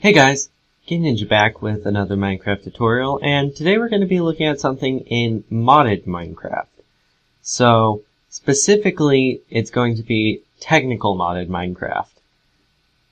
Hey guys, Game Ninja back with another Minecraft tutorial, and today we're going to be looking at something in modded Minecraft. So, specifically, it's going to be technical modded Minecraft.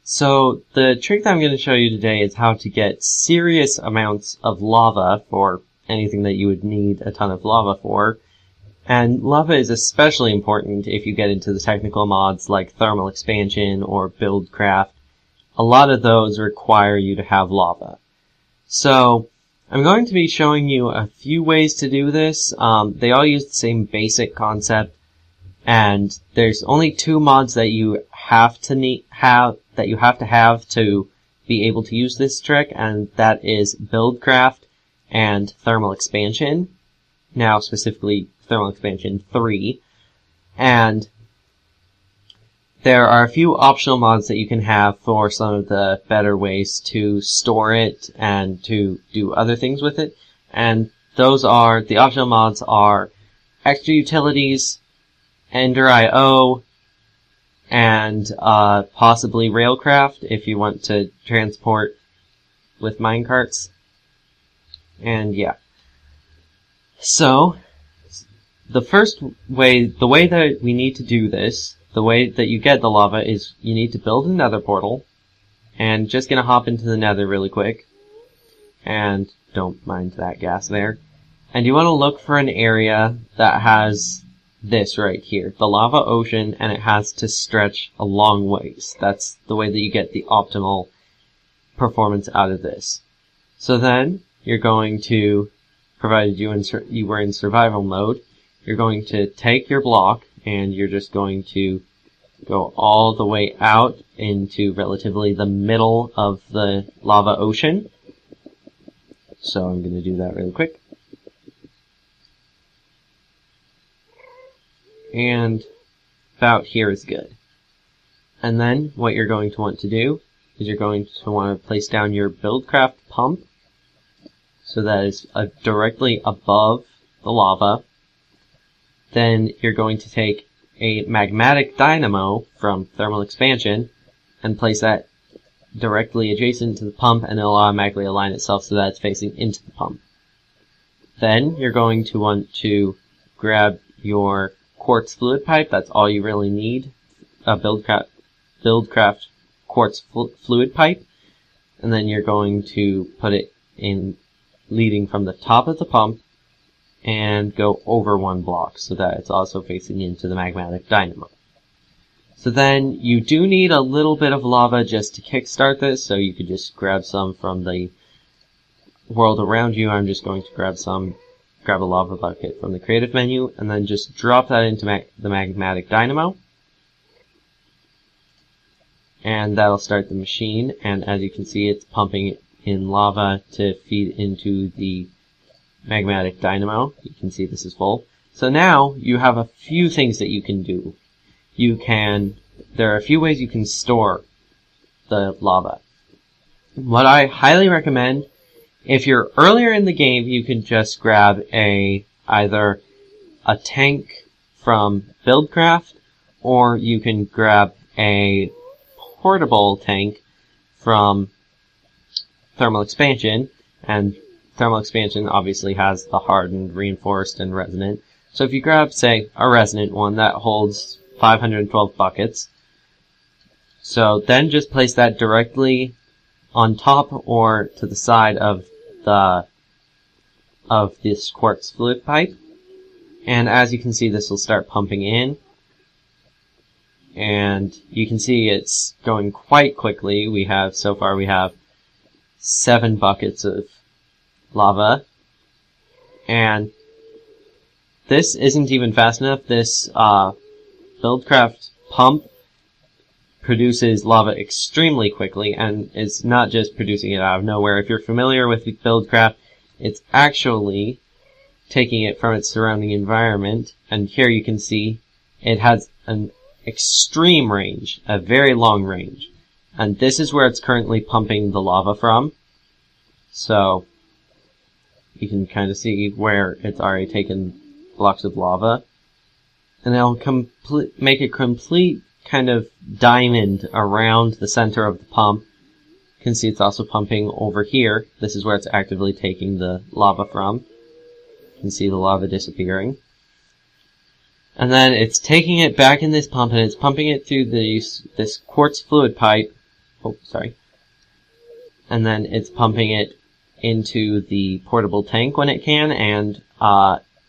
So, the trick that I'm going to show you today is how to get serious amounts of lava for anything that you would need a ton of lava for. And lava is especially important if you get into the technical mods like Thermal Expansion or Buildcraft. A lot of those require you to have lava. So, I'm going to be showing you a few ways to do this. They all use the same basic concept, and there's only two mods that you have to have to be able to use this trick, and that is Buildcraft and Thermal Expansion. Now, specifically, Thermal Expansion 3. And there are a few optional mods that you can have for some of the better ways to store it and to do other things with it. And those are, the optional mods are Extra Utilities, Ender IO, and possibly Railcraft if you want to transport with minecarts. And yeah. So, the way that we need to do this, the way that you get the lava is you need to build a nether portal. And just gonna hop into the nether really quick. And don't mind that gas there. And you want to look for an area that has this right here, the lava ocean, and it has to stretch a long ways. That's the way that you get the optimal performance out of this. So then, you're going to, provided you were in survival mode, you're going to take your block, and you're just going to go all the way out into relatively the middle of the lava ocean. So I'm going to do that really quick. And about here is good. And then what you're going to want to do is you're going to want to place down your Buildcraft pump so that is directly above the lava. Then you're going to take a magmatic dynamo from Thermal Expansion and place that directly adjacent to the pump, and it'll automatically align itself so that it's facing into the pump. Then you're going to want to grab your quartz fluid pipe. That's all you really need. A Buildcraft quartz fluid pipe. And then you're going to put it in leading from the top of the pump and go over one block so that it's also facing into the magmatic dynamo. So then you do need a little bit of lava just to kickstart this, so you could just grab some from the world around you. I'm just going to grab a lava bucket from the creative menu, and then just drop that into the magmatic dynamo. And that'll start the machine, and as you can see, it's pumping in lava to feed into the magmatic dynamo. You can see this is full. So now you have a few things that you can do. There are a few ways you can store the lava. What I highly recommend, if you're earlier in the game, you can just grab either a tank from Buildcraft, or you can grab a portable tank from Thermal Expansion, and Thermal Expansion obviously has the hardened, reinforced, and resonant. So if you grab, say, a resonant one that holds 512 buckets, so then just place that directly on top or to the side of this quartz fluid pipe. And as you can see, this will start pumping in. And you can see it's going quite quickly. So far we have 7 buckets of lava, and this isn't even fast enough. This Buildcraft pump produces lava extremely quickly, and it's not just producing it out of nowhere. If you're familiar with Buildcraft, it's actually taking it from its surrounding environment, and here you can see it has an extreme range, a very long range, and this is where it's currently pumping the lava from. So you can kind of see where it's already taken blocks of lava. And it'll make a complete kind of diamond around the center of the pump, can see it's also pumping over here. This is where it's actively taking the lava from. You can see the lava disappearing. And then it's taking it back in this pump, and it's pumping it through this quartz fluid pipe. Oh, sorry. And then it's pumping it into the portable tank when it can, and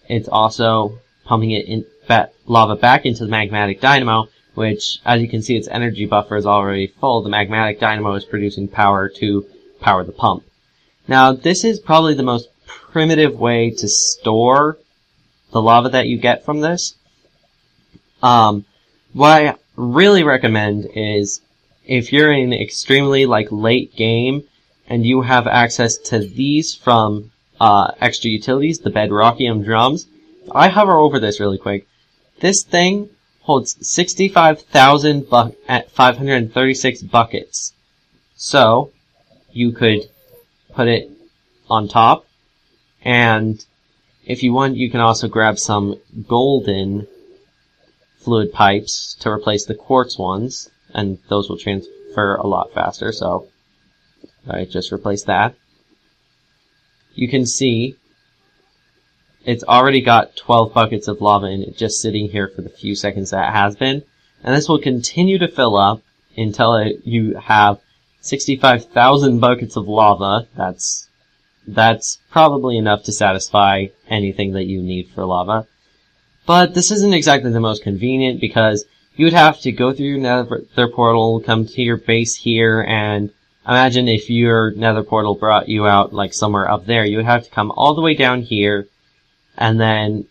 it's also pumping it lava back into the magmatic dynamo, which, as you can see, its energy buffer is already full. The magmatic dynamo is producing power to power the pump. Now, this is probably the most primitive way to store the lava that you get from this. What I really recommend is if you're in extremely late game and you have access to these from extra utilities, the bedrockium drums. I hover over this really quick. This thing holds 65,000 at 536 buckets. So you could put it on top, and if you want, you can also grab some golden fluid pipes to replace the quartz ones, and those will transfer a lot faster, so I just replace that. You can see it's already got 12 buckets of lava in it just sitting here for the few seconds that it has been, and this will continue to fill up until you have 65,000 buckets of lava. That's probably enough to satisfy anything that you need for lava. But this isn't exactly the most convenient, because you would have to go through your nether portal, come to your base here, and imagine if your nether portal brought you out somewhere up there. You would have to come all the way down here, and then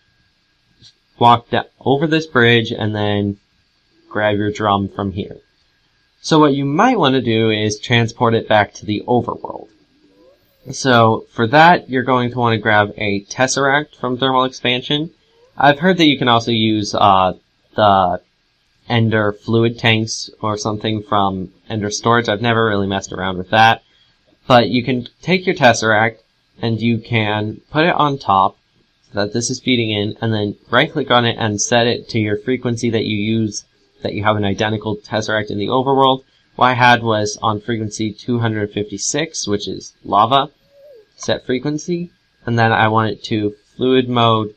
walk over this bridge, and then grab your drum from here. So what you might want to do is transport it back to the overworld. So for that, you're going to want to grab a tesseract from Thermal Expansion. I've heard that you can also use the Ender fluid tanks or something from Ender storage. I've never really messed around with that. But you can take your tesseract and you can put it on top so that this is feeding in, and then right click on it and set it to your frequency that you use, that you have an identical tesseract in the overworld. What I had was on frequency 256, which is lava, set frequency, and then I want it to fluid mode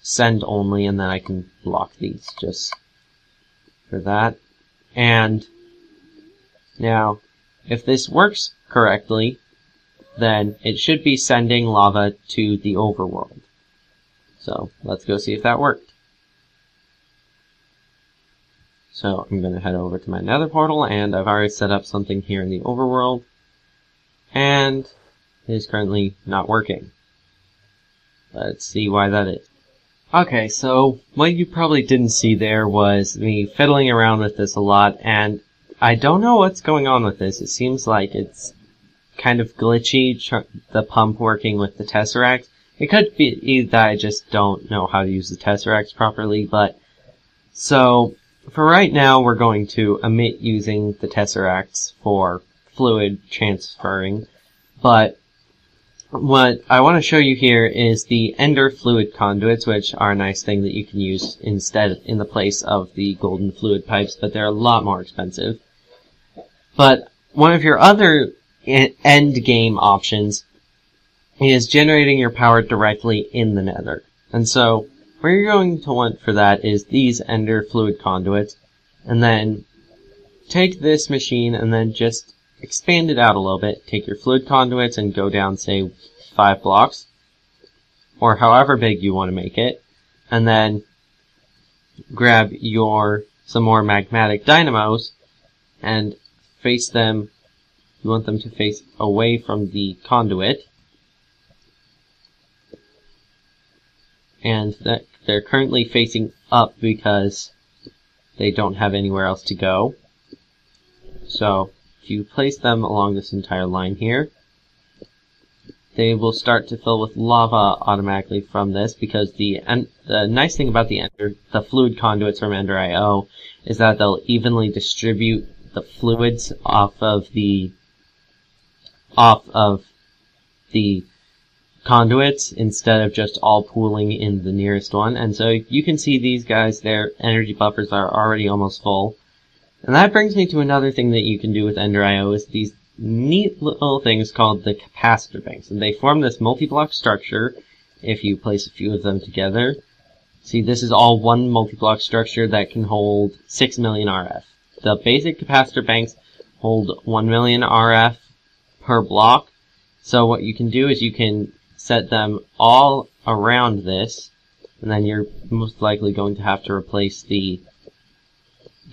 send only, and then I can block these just for that. And now, if this works correctly, then it should be sending lava to the overworld. So let's go see if that worked. So I'm going to head over to my nether portal, and I've already set up something here in the overworld, and it is currently not working. Let's see why that is. Okay, so what you probably didn't see there was me fiddling around with this a lot, and I don't know what's going on with this. It seems like it's kind of glitchy, the pump working with the tesseract. It could be that I just don't know how to use the tesseracts properly, but so for right now we're going to omit using the tesseracts for fluid transferring, but what I want to show you here is the Ender fluid conduits, which are a nice thing that you can use instead in the place of the golden fluid pipes, but they're a lot more expensive. But one of your other end game options is generating your power directly in the nether. And so what you're going to want for that is these Ender fluid conduits, and then take this machine and then just expand it out a little bit. Take your fluid conduits and go down, say, 5 blocks, or however big you want to make it, and then grab some more magmatic dynamos and face them. You want them to face away from the conduit, and that they're currently facing up because they don't have anywhere else to go. So if you place them along this entire line here, they will start to fill with lava automatically from this, because the nice thing about the fluid conduits from Ender.io is that they'll evenly distribute the fluids off of the conduits instead of just all pooling in the nearest one. And so you can see these guys, their energy buffers are already almost full. And that brings me to another thing that you can do with Ender IO is these neat little things called the Capacitor Banks. And they form this multi-block structure if you place a few of them together. See, this is all one multi-block structure that can hold 6 million RF. The basic Capacitor Banks hold 1 million RF per block. So what you can do is you can set them all around this, and then you're most likely going to have to replace the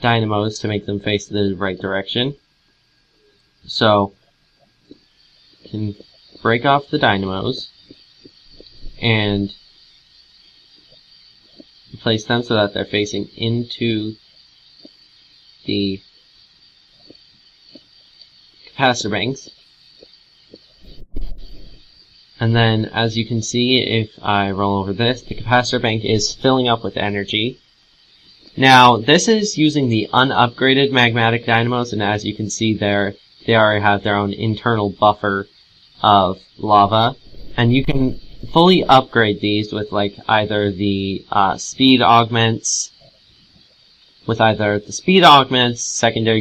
dynamos to make them face the right direction. So you can break off the dynamos and place them so that they're facing into the capacitor banks. And then, as you can see, if I roll over this, the capacitor bank is filling up with energy. Now, this is using the unupgraded magmatic dynamos, and as you can see there, they already have their own internal buffer of lava. And you can fully upgrade these with either the speed augments, secondary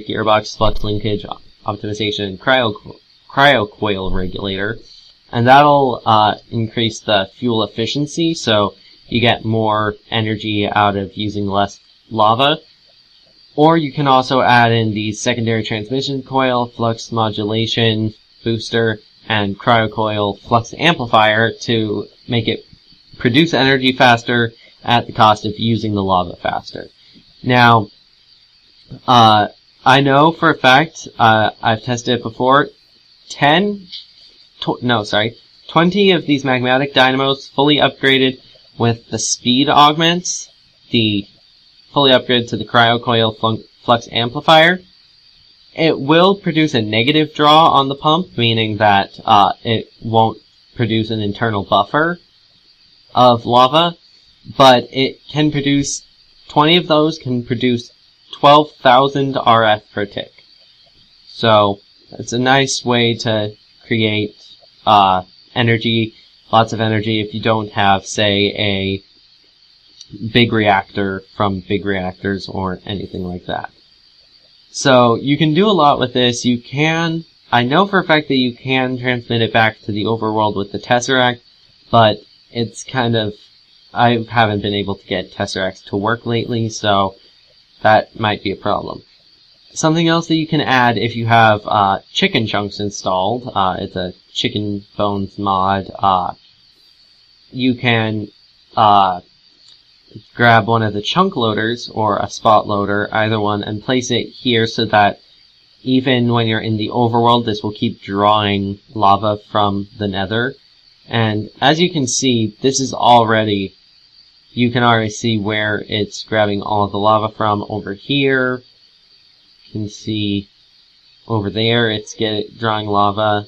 gearbox, flux linkage optimization, and cryo coil regulator. And that'll increase the fuel efficiency, so you get more energy out of using less lava. Or you can also add in the secondary transmission coil, flux modulation booster, and cryocoil flux amplifier to make it produce energy faster at the cost of using the lava faster. Now, I know for a fact, I've tested it before, 20 of these magmatic dynamos fully upgraded with the speed augments, the fully upgraded to the cryocoil flux amplifier. It will produce a negative draw on the pump, meaning that it won't produce an internal buffer of lava, but it can produce, 20 of those can produce 12,000 RF per tick. So it's a nice way to create energy, lots of energy, if you don't have, say, a big reactor from big reactors or anything like that. So you can do a lot with this. You can, I know for a fact that you can transmit it back to the overworld with the Tesseract, but it's kind of, I haven't been able to get Tesseracts to work lately, so that might be a problem. Something else that you can add if you have chicken chunks installed, it's a chicken bones mod, you can grab one of the chunk loaders or a spot loader, either one, and place it here so that even when you're in the overworld, this will keep drawing lava from the Nether. And as you can see, this is already, you can already see where it's grabbing all of the lava from. Over here, you can see over there, it's drawing lava.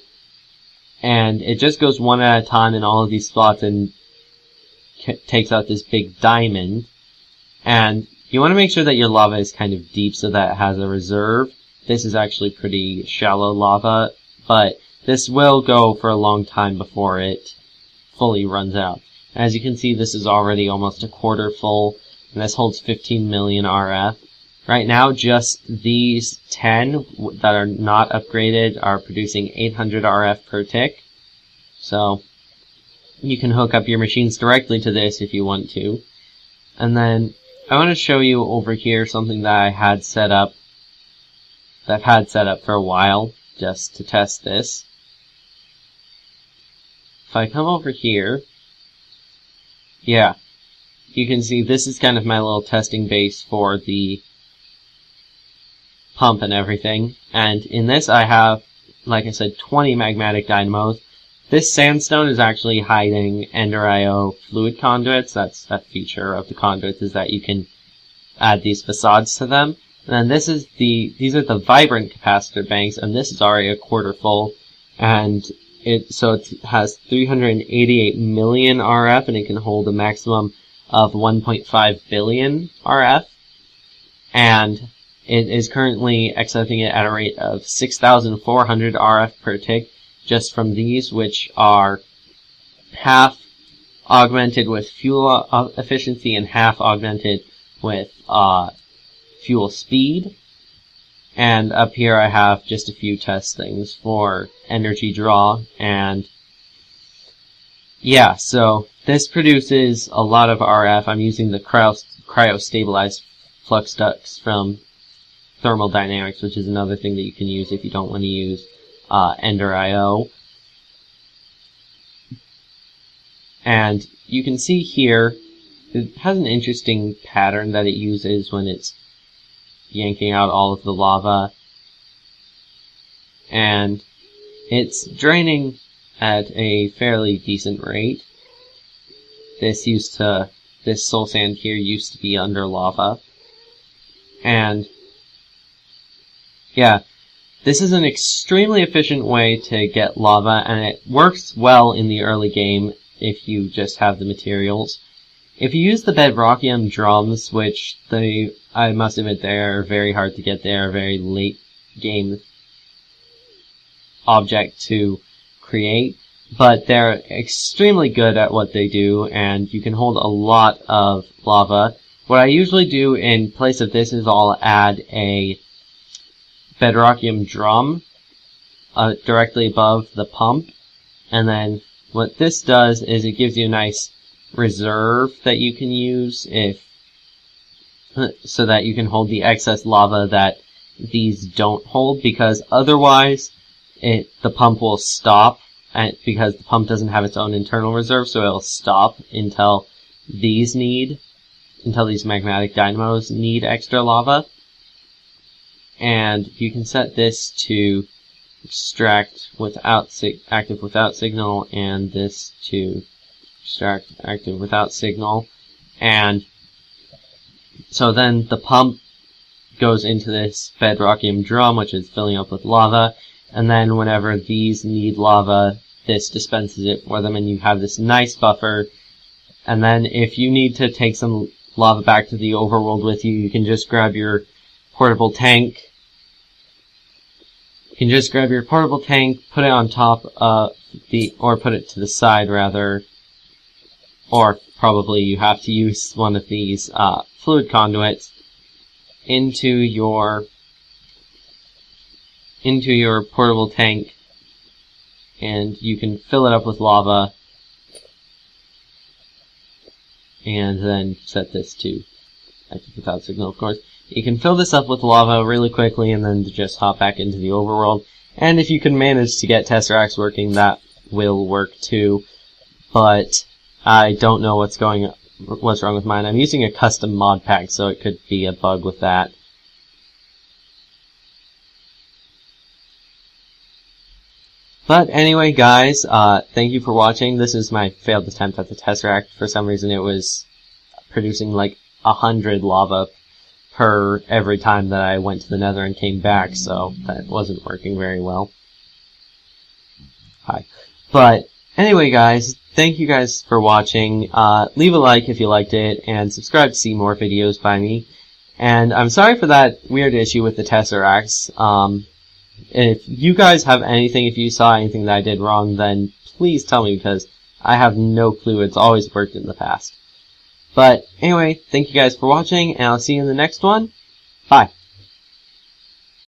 And it just goes one at a time in all of these spots and takes out this big diamond. And you want to make sure that your lava is kind of deep so that it has a reserve. This is actually pretty shallow lava, but this will go for a long time before it fully runs out. As you can see, this is already almost a quarter full, and this holds 15 million RF. Right now, just these 10 that are not upgraded are producing 800 RF per tick. So you can hook up your machines directly to this if you want to. And then I want to show you over here something that I've had set up for a while just to test this. If I come over here, yeah, you can see this is kind of my little testing base for the pump and everything. And in this I have, like I said, 20 magmatic dynamos. This sandstone is actually hiding Ender IO fluid conduits. That's that feature of the conduits, is that you can add these facades to them. And then these are the vibrant capacitor banks, and this is already a quarter full. And it has 388 million RF, and it can hold a maximum of 1.5 billion RF. And it is currently accepting it at a rate of 6,400 RF per tick just from these, which are half augmented with fuel efficiency and half augmented with fuel speed. And up here I have just a few test things for energy draw, and yeah, so this produces a lot of RF. I'm using the cryo-stabilized flux ducts from thermal dynamics, which is another thing that you can use if you don't want to use Ender IO. And you can see here, it has an interesting pattern that it uses when it's yanking out all of the lava. And it's draining at a fairly decent rate. This soul sand here used to be under lava. And yeah, this is an extremely efficient way to get lava, and it works well in the early game if you just have the materials. If you use the bedrockium drums, which I must admit they're very hard to get, they're a very late game object to create, but they're extremely good at what they do, and you can hold a lot of lava. What I usually do in place of this is I'll add a bedrockium drum directly above the pump, and then what this does is it gives you a nice reserve that you can use so that you can hold the excess lava that these don't hold, because otherwise the pump will stop, because the pump doesn't have its own internal reserve, so it'll stop until these magmatic dynamos need extra lava. And you can set this to extract active without signal, and this to extract active without signal. And so then the pump goes into this bedrockium drum, which is filling up with lava, and then whenever these need lava, this dispenses it for them, and you have this nice buffer. And then if you need to take some lava back to the overworld with you, you can just grab your portable tank. You can just grab your portable tank, put it on top of or put it to the side rather, or probably you have to use one of these fluid conduits into your portable tank, and you can fill it up with lava, and then set this to active without signal, of course. You can fill this up with lava really quickly and then just hop back into the overworld. And if you can manage to get Tesseracts working, that will work too. But I don't know what's wrong with mine. I'm using a custom mod pack, so it could be a bug with that. But anyway, guys, thank you for watching. This is my failed attempt at the Tesseract. For some reason, it was producing like 100 lava per every time that I went to the Nether and came back, so that wasn't working very well. Hi. But anyway, guys, thank you guys for watching. Leave a like if you liked it, and subscribe to see more videos by me. And I'm sorry for that weird issue with the Tesseracts. If you guys have anything, if you saw anything that I did wrong, then please tell me, because I have no clue. It's always worked in the past. But anyway, thank you guys for watching, and I'll see you in the next one. Bye.